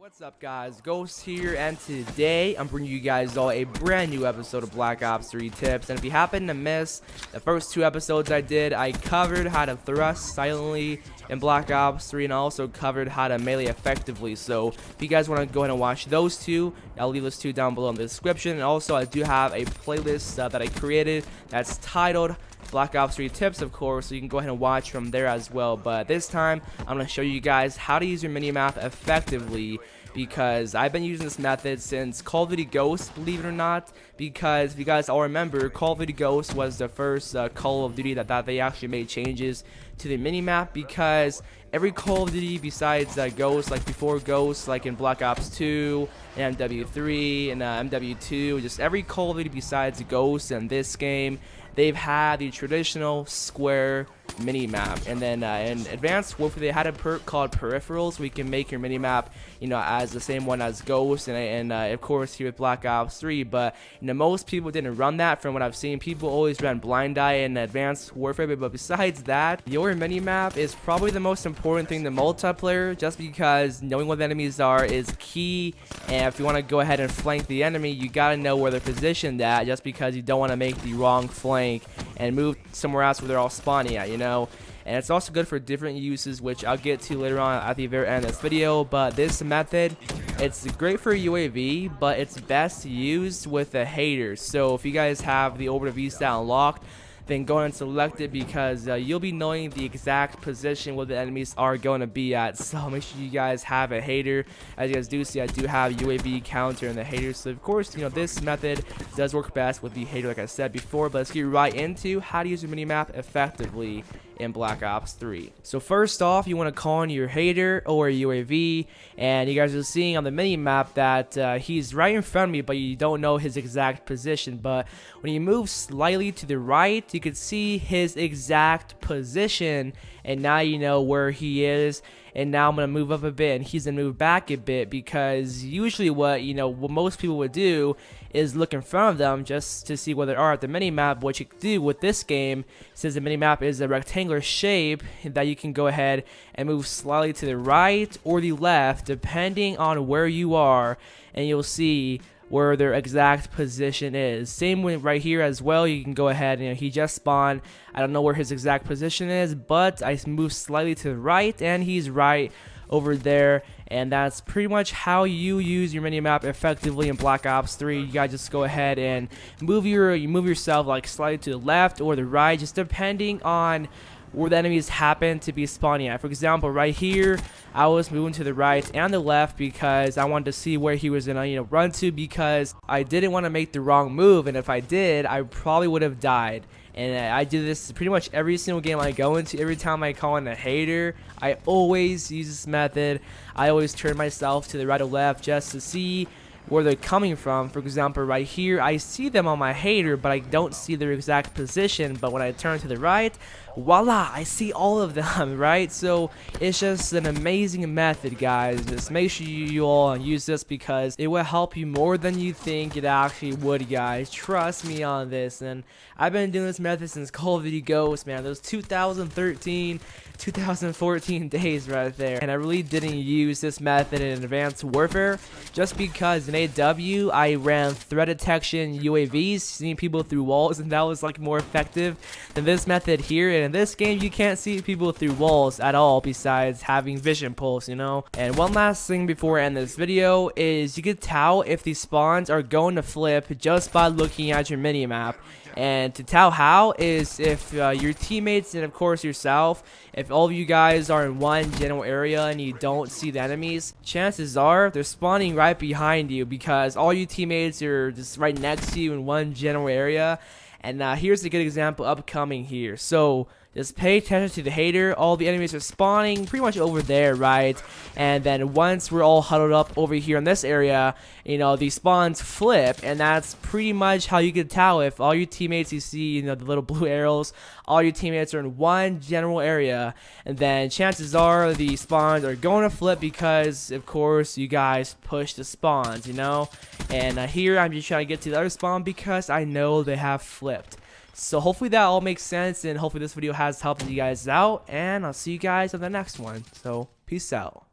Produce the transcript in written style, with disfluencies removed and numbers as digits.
What's up guys, Ghost here, and today I'm bringing you guys all a brand new episode of Black Ops 3 tips. And if you happen to miss the first two episodes I did, I covered how to thrust silently in Black Ops 3 and I also covered how to melee effectively. So if you guys want to go ahead and watch those two, I'll leave those two down below in the description. And also I do have a playlist that I created that's titled Black Ops 3 tips, of course, so you can go ahead and watch from there as well. But this time I'm going to show you guys how to use your minimap effectively, because I've been using this method since Call of Duty Ghosts, believe it or not. Because if you guys all remember, Call of Duty Ghosts was the first Call of Duty that they actually made changes to the minimap, because every Call of Duty besides Ghosts, like before Ghosts, like in Black Ops 2 and MW3 and MW2, just every Call of Duty besides Ghosts and this game, they've had the traditional square minimap. And then in Advanced Warfare they had a perk called Peripherals, where you can make your minimap, you know, as the same one as Ghost and of course here with Black Ops 3. But you know, most people didn't run that. From what I've seen, people always ran Blind Eye in Advanced Warfare. But besides that, your minimap is probably the most important thing to multiplayer, just because knowing what the enemies are is key. And if you want to go ahead and flank the enemy, you gotta know where they're positioned at, just because you don't want to make the wrong flank and move somewhere else where they're all spawning at, you know. And it's also good for different uses, which I'll get to later on at the very end of this video. But this method, it's great for UAV, but it's best used with a hater. So if you guys have the Orbital VSAT unlocked, then go ahead and select it, because you'll be knowing the exact position where the enemies are going to be at. So make sure you guys have a hater. As you guys do see, I do have UAV counter in the hater. So of course, you know, this method does work best with the hater, like I said before. But let's get right into how to use your minimap effectively in Black Ops 3. So first off, you want to call in your hater or UAV, and you guys are seeing on the minimap that he's right in front of me, but you don't know his exact position. But when you move slightly to the right, you can see his exact position, and now you know where he is. And now I'm going to move up a bit, and he's going to move back a bit, because usually what most people would do is look in front of them just to see where they are at the minimap. What you can do with this game, since the minimap is a rectangular shape, that you can go ahead and move slightly to the right or the left depending on where you are, and you'll see where their exact position is. Same with right here as well. You can go ahead and he just spawned. I don't know where his exact position is, but I moved slightly to the right and he's right over there. And that's pretty much how you use your minimap effectively in Black Ops 3. You gotta just go ahead and move yourself like slightly to the left or the right, just depending on where the enemies happen to be spawning at. For example, right here, I was moving to the right and the left because I wanted to see where he was gonna, run to, because I didn't want to make the wrong move, and if I did, I probably would have died. And I do this pretty much every single game I go into. Every time I call in a hater, I always use this method. I always turn myself to the right or left just to see where they're coming from. For example, right here, I see them on my hater, but I don't see their exact position. But when I turn to the right, voila, I see all of them, right? So it's just an amazing method, guys. Just make sure you all use this, because it will help you more than you think it actually would, guys. Trust me on this. And I've been doing this method since Call of Duty Ghosts, man. Those 2013 2014 days right there. And I really didn't use this method in Advanced Warfare, just because in AW I ran threat detection UAVs, seeing people through walls, and that was like more effective than this method here. And in this game, you can't see people through walls at all, besides having vision pulse, you know. And one last thing before I end this video is, you can tell if these spawns are going to flip just by looking at your minimap. And to tell how is if your teammates and of course yourself, if all of you guys are in one general area and you don't see the enemies, chances are they're spawning right behind you, because all you teammates are just right next to you in one general area. And here's a good example upcoming here. So just pay attention to the hater. All the enemies are spawning pretty much over there, right? And then once we're all huddled up over here in this area, these spawns flip, and that's pretty much how you can tell if all your teammates, you see, the little blue arrows, all your teammates are in one general area, and then chances are the spawns are going to flip, because of course you guys push the spawns, And here I'm just trying to get to the other spawn because I know they have flipped. So hopefully that all makes sense, and hopefully this video has helped you guys out, and I'll see you guys on the next one. So peace out.